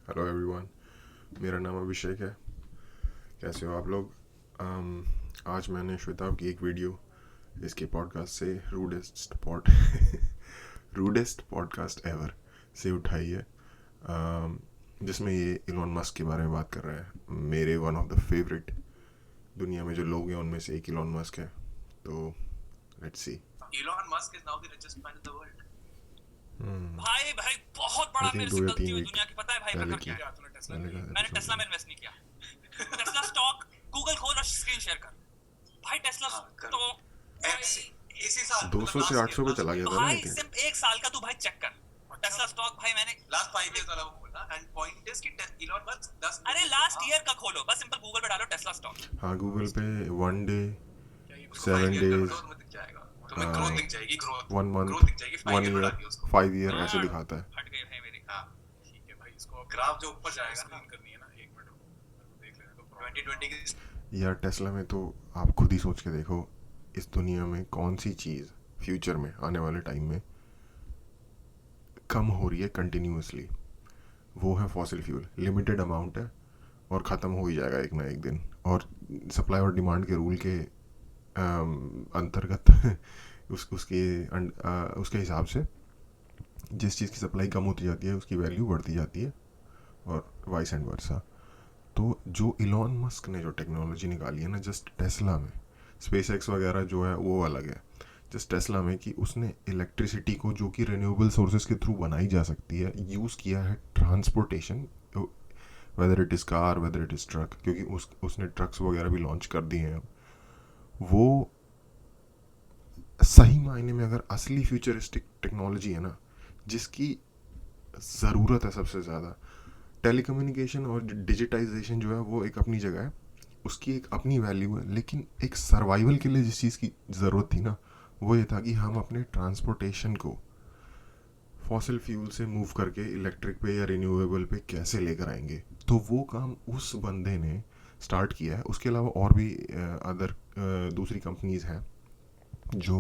Hello everyone, मेरा नाम अभिषेक है। कैसे हो आप लोग? आज मैंने श्वेताब की एक वीडियो इसके पॉडकास्ट से रूडेस्ट पॉडकास्ट एवर से उठाई है, जिसमें ये इलॉन मस्क के बारे में बात कर रहा है। मेरे वन ऑफ द फेवरेट दुनिया में जो लोग हैं उनमें से एक इलॉन मस्क है। तो let's see. Elon Musk is now the richest man in the world. भाई भाई बहुत आई बड़ा थिंक मेरे दो से या गलती तीन हुई वीक दुनिया की। पता है भाई मैं पहले कर की क्या तूने टेस्ला पहले का मैंने एपिसोड टेस्ला में इन्वेस्ट नहीं किया। टेस्ला स्टॉक गूगल खोल और स्क्रीन शेयर कर। भाई टेस्ला स्टॉक इसी साल 200 से 800 पे चला गया था ना आई भाई थिंक। सिर्फ एक साल का तू भाई चेक कर। टेस्ला स्टॉक भाई मैंने लास्ट 5 इयर्स वाला वो बोला एंड पॉइंट इज कि इलॉन मस्क 10 अरे लास्ट ईयर का खोलो बस सिंपल गूगल पे डालो टेस्ला स्टॉक। हाँ, गूगल पे 1 डे, 7 5 ईयर का days, ग्रोथ दिख जाएगा तुम्हें। ग्रोथ दिख जाएगी। ग्रोथ 1 month, ग्रोथ दिख जाएगी। 1 5 ईयर year, डालिए उसको। 5 year ऐसे दिखाता है। हट गए भाई मेरी। हाँ ठीक है भाई, इसको ग्राफ जो ऊपर जाएगा ना करनी है ना, 1 मिनट रुको देख लेना। तो 2020 की यार टेस्ला में तो आप खुद ही सोच के देखो, इस दुनिया में कौन सी चीज़ फ्यूचर में आने वाले टाइम में कम हो रही है कंटिन्यूसली। वो है फॉसिल फ्यूल। लिमिटेड अमाउंट है और ख़त्म हो ही जाएगा एक ना एक दिन। और सप्लाई और डिमांड के रूल के अंतर्गत उसके हिसाब से जिस चीज़ की सप्लाई कम होती जाती है उसकी वैल्यू बढ़ती जाती है, और वाइस एंड वर्सा। तो जो इलॉन मस्क ने जो टेक्नोलॉजी निकाली है ना, जस्ट टेस्ला में, स्पेस एक्स वगैरह जो है वो अलग है, जस्ट टेस्ला में, कि उसने इलेक्ट्रिसिटी को जो कि रिन्यूएबल सोर्सेज के थ्रू बनाई जा सकती है यूज़ किया है transportation, whether it is car, whether it is truck, क्योंकि उसने ट्रक्स वगैरह भी लॉन्च कर दिए हैं अब। वो सही मायने में अगर असली फ्यूचरिस्टिक टेक्नोलॉजी है ना, जिसकी ज़रूरत है सबसे ज़्यादा, टेलीकम्युनिकेशन और डिजिटाइजेशन जो है वो एक अपनी जगह है, उसकी एक अपनी वैल्यू है। लेकिन एक सर्वाइवल के लिए जिस चीज़ की ज़रूरत थी ना, वो ये था कि हम अपने ट्रांसपोर्टेशन को फॉसिल फ्यूल से मूव करके इलेक्ट्रिक पे या रिन्यूएबल पे कैसे लेकर आएंगे। तो वो काम उस बंदे ने स्टार्ट किया है। उसके अलावा और भी अदर दूसरी कंपनीज़ हैं जो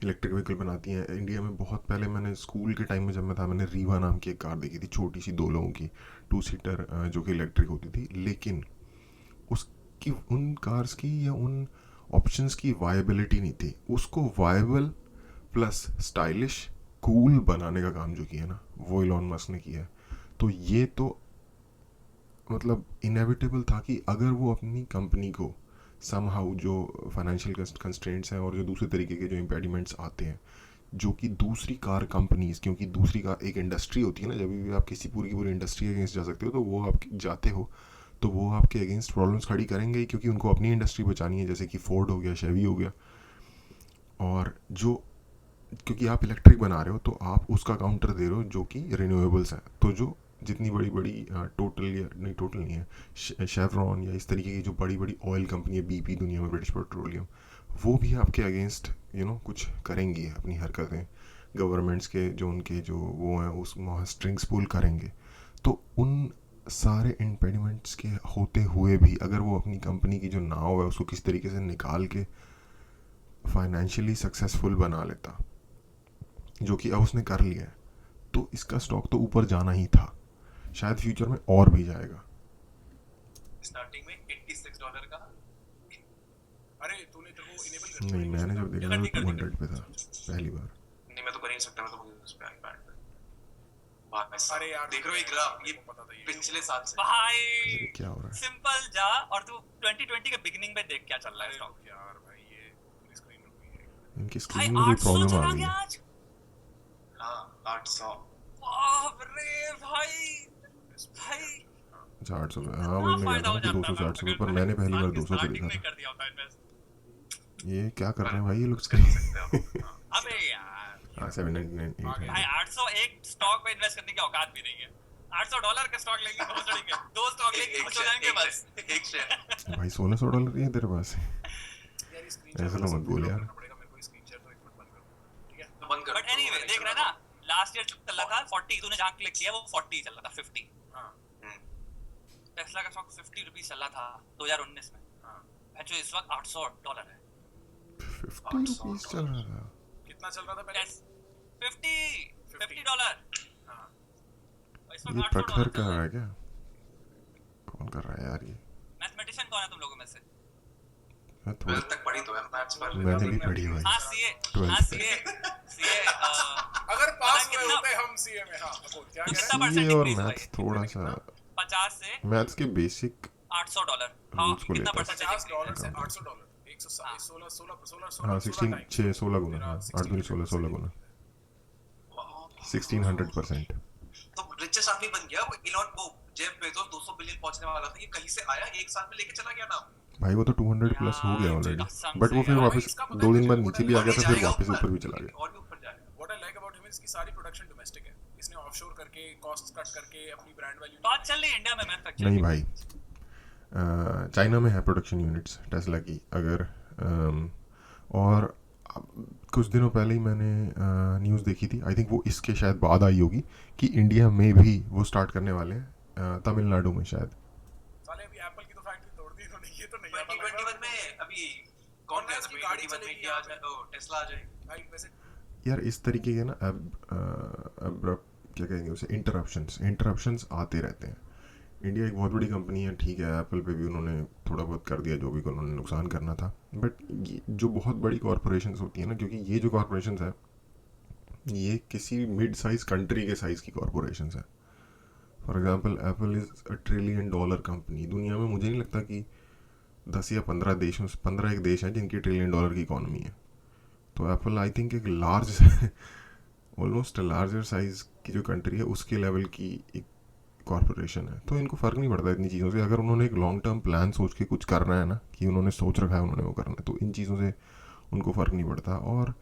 इलेक्ट्रिक व्हीकल बनाती हैं। इंडिया में बहुत पहले, मैंने स्कूल के टाइम में जब मैं था, मैंने रीवा नाम की एक कार देखी थी, छोटी सी 2 लोगों की 2 सीटर, जो कि इलेक्ट्रिक होती थी। लेकिन उसकी उन कार्स की या उन ऑप्शंस की वायबिलिटी नहीं थी। उसको वायबल प्लस स्टाइलिश कूल बनाने का काम जो किया ना, वो इलॉन मस्क ने किया है। तो ये तो मतलब इनएविटेबल था कि अगर वो अपनी कंपनी को समहाउ जो फाइनेंशियल कंस्ट्रेंट्स हैं और जो दूसरे तरीके के जो इम्पेडिमेंट्स आते हैं, जो कि दूसरी कार कंपनीज, क्योंकि दूसरी कार एक इंडस्ट्री होती है ना, जब भी आप किसी पूरी की पूरी इंडस्ट्री के अगेंस्ट जा सकते हो, तो वो आप जाते हो तो वो आपके अगेंस्ट प्रॉब्लम्स खड़ी करेंगे ही, क्योंकि उनको अपनी इंडस्ट्री बचानी है, जैसे कि फोर्ड हो गया, शेवी हो गया। और जो, क्योंकि आप इलेक्ट्रिक बना रहे हो तो आप उसका काउंटर दे रहे हो जो कि रिन्यूएबल्स हैं। तो जो जितनी बड़ी बड़ी टोटल, या नहीं टोटल नहीं है, शेवरॉन या इस तरीके की जो बड़ी बड़ी ऑयल कंपनी है, बीपी दुनिया में, ब्रिटिश पेट्रोलियम, वो भी आपके अगेंस्ट कुछ करेंगी अपनी हरकतें। गवर्नमेंट्स के जो उनके जो वो हैं उस स्ट्रिंग्स पुल करेंगे। तो उन सारे इम्पेडिमेंट्स के होते हुए भी अगर वो अपनी कंपनी की जो नाव है उसको किस तरीके से निकाल के फाइनेंशियली सक्सेसफुल बना लेता, जो कि अब उसने कर लिया है, तो इसका स्टॉक तो ऊपर जाना ही था। शायद फ्यूचर में और भी जाएगा। स्टार्टिंग में $86 का। अरे तूने तेरे को इनेबल कर नहीं, मैंने जब देखा था तो 200 पे था पहली बार। नहीं मैं तो कर ही नहीं सकता, मैं तो मुझे उस पे आईपैड पे। अरे यार देख रहे हो ये ग्राफ, ये पता था, ये पिछले साल से भाई। अरे क्या हो रहा है? सिंपल जा और तू 2020 के बिगिनिंग में देख क्या चल रहा है स्टॉक। यार भाई ये पूरी स्क्रीन रुकी है इनकी भाई। स्क्रीन में कोई 800 प्रॉब्लम आ चला गई गया है। आज। हाँ 800। बाप रे भाई भाई अच्छा, 800 पे, हाँ इतना वही मैं कह फायदा रहा हो था ना कि जाता 200 से ना 800 पे, अगर पर भाई मैंने पहली साल बार के 200 पे स्टार्टिंग देखा में था। कर दिया होता इन्वेस्ट। ये क्या कर रहे हैं भाई ये लोग कर ही स्क्रीन? सकते हो आप। अबे यार हाँ, 799, भाई 800। 800 एक स्टॉक पे इन्वेस्ट करने की औकात भी नहीं है। $800 का स्टॉक लेंगे भोसड़ी के, 2 स्टॉक लेंगे खुश हो जाएंगे बस। एक शेयर भाई $1600 ही है तेरे पास। यार स्क्रीन ऐसा शेयर तो मत बोल यार। करना पड़ेगा मेरे को। स्क्रीन शेयर तो एक मिनट बंद कर, ठीक है तो बंद कर। बट एनीवे देख रहा है ना, लास्ट ईयर चल रहा था 40, तूने जहां क्लिक किया वो 40 चल रहा था, 50। हां टेस्ला का स्टॉक ₹50 चल रहा था 2019 में। हां जो इस वक्त $800 है। ₹50 चल रहा था। कितना चल रहा था पहले? $50 $50। हाँ इस वक्त ये $800 प्रखर चल कर रहा रहा है। है क्या? कौन कर रहा है यार ये? मैथमेटिशियन कौन है तुम लोगों में से? मैं थोड़ा 12th तक पढ़ी तो है मैथ्स पर। मैंने भी पढ़ी भाई हाँ सीए, हाँ 12th सीए, सीए अगर पास हुए कितना होते हम सीए में। हाँ बोल क्या तो कह कितना रहे सीए परसेंट और इंक्रीज हुआ मैथ्स है? थोड़ा सा 50 से मैथ्स के बेसिक $800। रूल्स को कितना लेता है। परसेंटेज $50 से हाँ। $800 116 हाँ 16 टाइम्स 16 गुना, हाँ 8 दूनी 16 16 गुना 1600%। तो रिचेस्ट आदमी बन गया वो। इलॉन वो जेफ बेजोस 200 बिलियन पहुंचने वाला था, ये कहीं से आया, एक साल में लेके चला गया ना। भाई वो तो 200 प्लस हो गया यार, ऑलरेडी, कसम बट से वो फिर यार। वापस इसका पता 2 है दिन बाद मुझे, नीचे वो भी आ और गया भी था, फिर जाएगा वापस ऊपर भी चला लेकिन गया। और भी ऊपर जाएगा। What I like about him is कि सारी प्रोडक्शन डोमेस्टिक है। इसने ऑफशोर करके कॉस्ट कट करके अपनी ब्रांड वैल्यू बात चल रही है इंडिया में मैन्युफैक्चरिंग नहीं भाई, चाइना में है प्रोडक्शन यूनिट्स टेस्ला की। अगर और कुछ दिनों पहले ही मैंने न्यूज़ देखी थी, आई थिंक वो इसके शायद बाद आई होगी, कि इंडिया में भी वो स्टार्ट करने वाले हैं, तमिलनाडु में शायद। साले अभी एप्पल की तो फैक्ट्री तोड़ दी इन्होंने, ये तो नहीं आता 2021 में अभी कौन Honda कहता की था गाड़ी 2021 में चलेगी इंडिया आ यहाँ जाए, ओ टेस्ला आ जाएगी। भाई। वैसे यार इस तरीके के ना अब क्या कहेंगे उसे, इंटरप्शंस आते रहते हैं। इंडिया एक बहुत बड़ी कंपनी है, ठीक है, एप्पल पे भी उन्होंने थोड़ा बहुत कर दिया जो भी उन्होंने नुकसान करना था, बट ये जो बहुत बड़ी कॉरपोरेशंस होती हैं ना, क्योंकि ये जो कॉरपोरेशंस है ये किसी मिड साइज कंट्री के साइज़ की कॉरपोरेशंस है। For example Apple is $1 trillion company. दुनिया में मुझे नहीं लगता कि 10 या 15 देशों से 15 एक देश हैं जिनकी $1 ट्रिलियन की इकॉनमी है। तो एप्पल आई थिंक एक लार्ज ऑलमोस्ट लार्जर साइज की जो कंट्री है उसके लेवल की एक कॉरपोरेशन है। तो इनको फ़र्क नहीं पड़ता इतनी चीज़ों से। अगर उन्होंने एक लॉन्ग टर्म प्लान सोच के कुछ करना है ना, कि उन्होंने सोच रखा है उन्होंने वो करना है, तो इन चीज़ों से उनको फ़र्क नहीं पड़ता। और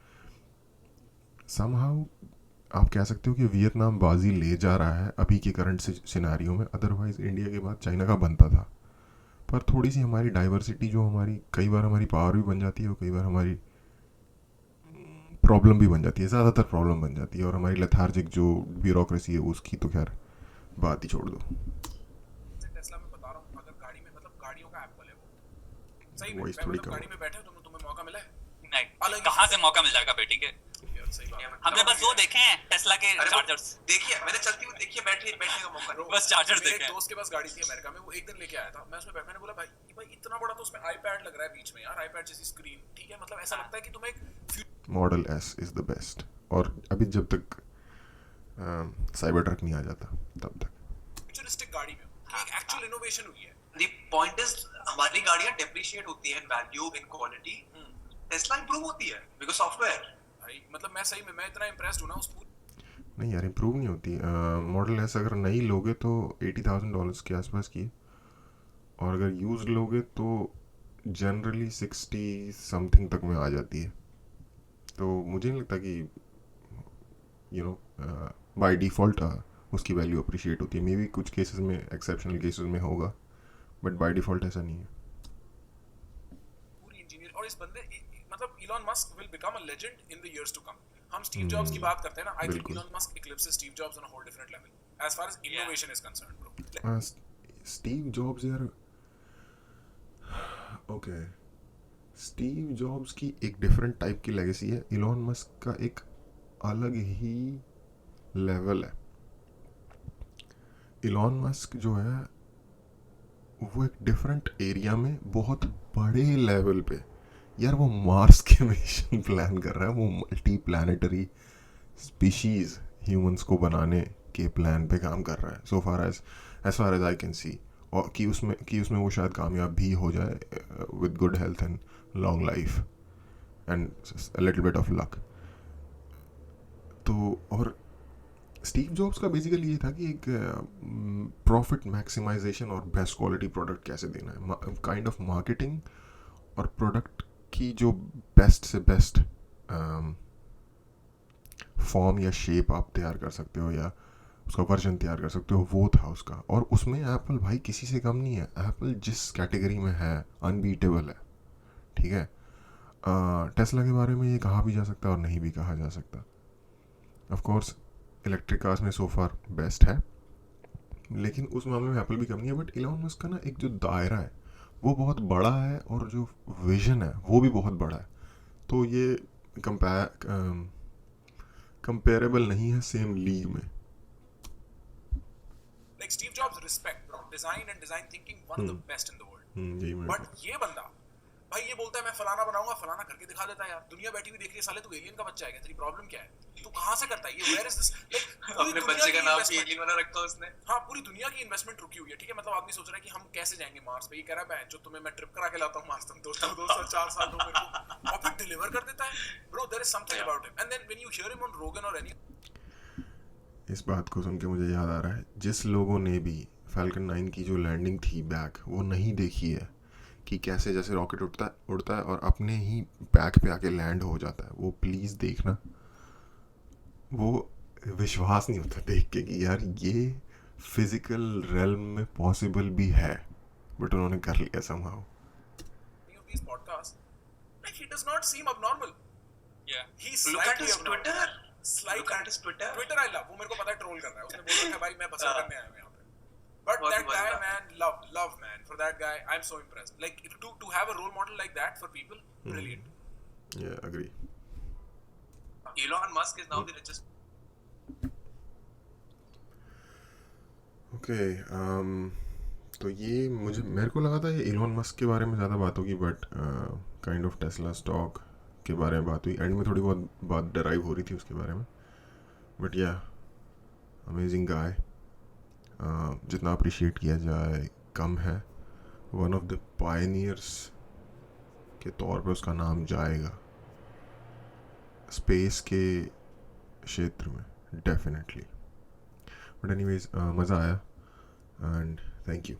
समहाउ आप कह सकते हो कि वियतनाम बाजी ले जा रहा है अभी के करंट सिनारियो में। अदरवाइज़ इंडिया के बाद चाइना का बनता था, पर थोड़ी सी हमारी डाइवर्सिटी जो हमारी कई बार हमारी पावर भी बन जाती है और कई बार हमारी प्रॉब्लम भी बन जाती है, ज़्यादातर प्रॉब्लम बन जाती है। और हमारी लेथार्जिक जो ब्यूरोक्रेसी है उसकी तो खैर बात ही छोड़ दो। टेस्ला में बता रहा हूँ, अगर गाड़ी में मतलब गाड़ियों का एप्पल है वो सही में, वॉइस मैं थोड़ी मतलब कम गाड़ी में बैठे हो तुम्हें मौका मिला है? नहीं, अलग कहाँ से मौका मिल जाएगा बेटी के? यार सही बात है। हमने बस वो देखे हैं टेस्ला के अरे वो चार्जर्स, देखिए, मैंने चलती हुई देखिए, बैठने का मौका नहीं। बस चार्जर मेरे देखे एक हैं। दोस्त के पास गाड़ी थी अमेरिका में, वो एक दिन लेके आया था। मैं उसमें बैठा, मैंने बोला भाई इतना बड़ा तो उसमें आईपैड लग रहा है बीच में यार, आईपैड जैसी स्क्रीन, ठीक है, मतलब ऐसा लगता है कि तुम एक model S is the best. और अभी जब तक साइबर ट्रक नहीं आ जाता तब तक फ्यूचरिस्टिक गाड़ी में कि एक एक्चुअल इनोवेशन हुई है। The point is, हमारी गाड़ियाँ depreciate होती हैं in value, in quality. Tesla improve होती है because software. भाई मतलब मैं सही में मैं इतना इम्प्रेस्ड हूं ना उस पूरी नहीं यार, इम्प्रूव नहीं होती। मॉडल एस अगर नई लोगे तो $80,000 के आसपास की, और अगर यूज लोगे तो जनरली 60 समथिंग तक में आ जाती है। तो मुझे नहीं लगता कि यू नो बाय डिफ़ॉल्ट उसकी वैल्यू अप्रिशिएट होती है। मे बी कुछ केसेस में, एक्सेप्शनल केसेस में होगा, बट बाय डिफ़ॉल्ट ऐसा नहीं है। इंजीनियर। और इस बंदे मतलब Elon Musk will become a legend in the years to come. हम स्टीव जॉब्स की बात करते हैं ना, आई थिंक बिल्कुल। Elon Musk eclipses Steve Jobs on a whole different level as far as innovation is concerned bro. Steve Jobs यार, okay, Steve Jobs की एक डिफरेंट टाइप की लेगेसी है, इलॉन मस्क का एक अलग ही लेवल है। इलॉन मस्क जो है वो एक डिफरेंट एरिया में बहुत बड़े लेवल पे, यार वो मार्स के मिशन प्लान कर रहा है, वो मल्टी प्लानिटरी स्पीशीज़ ह्यूमंस को बनाने के प्लान पे काम कर रहा है, सो far as I can see. और कि उसमें वो शायद कामयाब भी हो जाए with good health and long life and a little bit of luck. तो और स्टीव जॉब्स का बेसिकली ये था कि एक प्रॉफिट मैक्सिमाइजेशन और बेस्ट क्वालिटी प्रोडक्ट कैसे देना है, काइंड ऑफ मार्केटिंग और प्रोडक्ट की जो बेस्ट से बेस्ट फॉर्म या शेप आप तैयार कर सकते हो या उसका वर्जन तैयार कर सकते हो, वो था उसका। और उसमें एप्पल भाई किसी से कम नहीं है। एप्पल जिस कैटेगरी में है अनबीटेबल है, ठीक है। टेस्ला के बारे में ये कहा भी जा सकता है और नहीं भी कहा जा सकता। ऑफ कोर्स इलेक्ट्रिक कार्स में सो फार बेस्ट है, लेकिन उस मामले में एप्पल भी कम नहीं है। बट इलॉन मस्क का ना एक जो दायरा है वो बहुत बड़ा है और जो विजन है वो भी बहुत बड़ा है। तो ये कंपेरेबल नहीं है सेम लीग में। Like Steve Jobs, respect, bro. Design and design thinking, one of the best in the world. यही मैं बट ये बंदा भाई ये बोलता है मैं फलाना बनाऊंगा, फलाना करके दिखा देता है यार. दुनिया बैठी हुई देख रही है, साले तू एलियन का बच्चा है क्या? तेरी प्रॉब्लम क्या है? तू कहाँ से करता है ये? Where is this? लाइक अपने बच्चे का नाम भी एलियन वाला रखा उसने. हाँ, पूरी दुनिया की इन्वेस्टमेंट रुकी हुई है. ठीक है, मतलब आदमी सोच रहा है कि हम कैसे जाएंगे मार्स पे. ये कह रहा है जो तुम्हें मैं ट्रिप करा के लाता हूँ मार्स, तुम 2 साल 4 साल दो मेरे को, और फिर डिलीवर कर देता है. Bro, there is something about him. And then when you hear him on Rogan or any, इस बात को सुन के मुझे याद आ रहा है, जिस लोगों ने भी फैल्कन 9 की जो लैंडिंग थी बैक, वो नहीं देखी है कि कैसे जैसे रॉकेट उड़ता है और अपने ही बैक पे आके लैंड हो जाता है, वो प्लीज़ देखना. वो विश्वास नहीं होता देख के कि यार ये फिजिकल रेल्म में पॉसिबल भी है, बट उन्होंने कर लिया somehow. of these podcasts, like he does not seem abnormal. Yeah. He's Look at slightly his abnormal. Twitter. Slightly. Look at his Twitter. Twitter I love. वो मेरे को पता है ट्रोल कर रहा है. उसने बोल रखा है भाई मैं बसर करने आया हूँ यहाँ पे. But बहुत that guy, बंदा. man, love man. For that guy, I'm so impressed. Like to have a role model like that for people, brilliant. Yeah, agree. Elon Musk is now the richest. Okay तो ये मेरे को लगा था ये Elon Musk के बारे में ज़्यादा बात होगी, but kind of Tesla stock के बारे में बात हुई. एंड में थोड़ी बहुत बात डराइव हो रही थी उसके बारे में, बट या अमेजिंग गाय. जितना अप्रिशिएट किया जाए कम है. वन ऑफ द पायनियर्स के तौर पे उसका नाम जाएगा स्पेस के क्षेत्र में, डेफिनेटली. बट एनीवेज मज़ा आया एंड थैंक यू.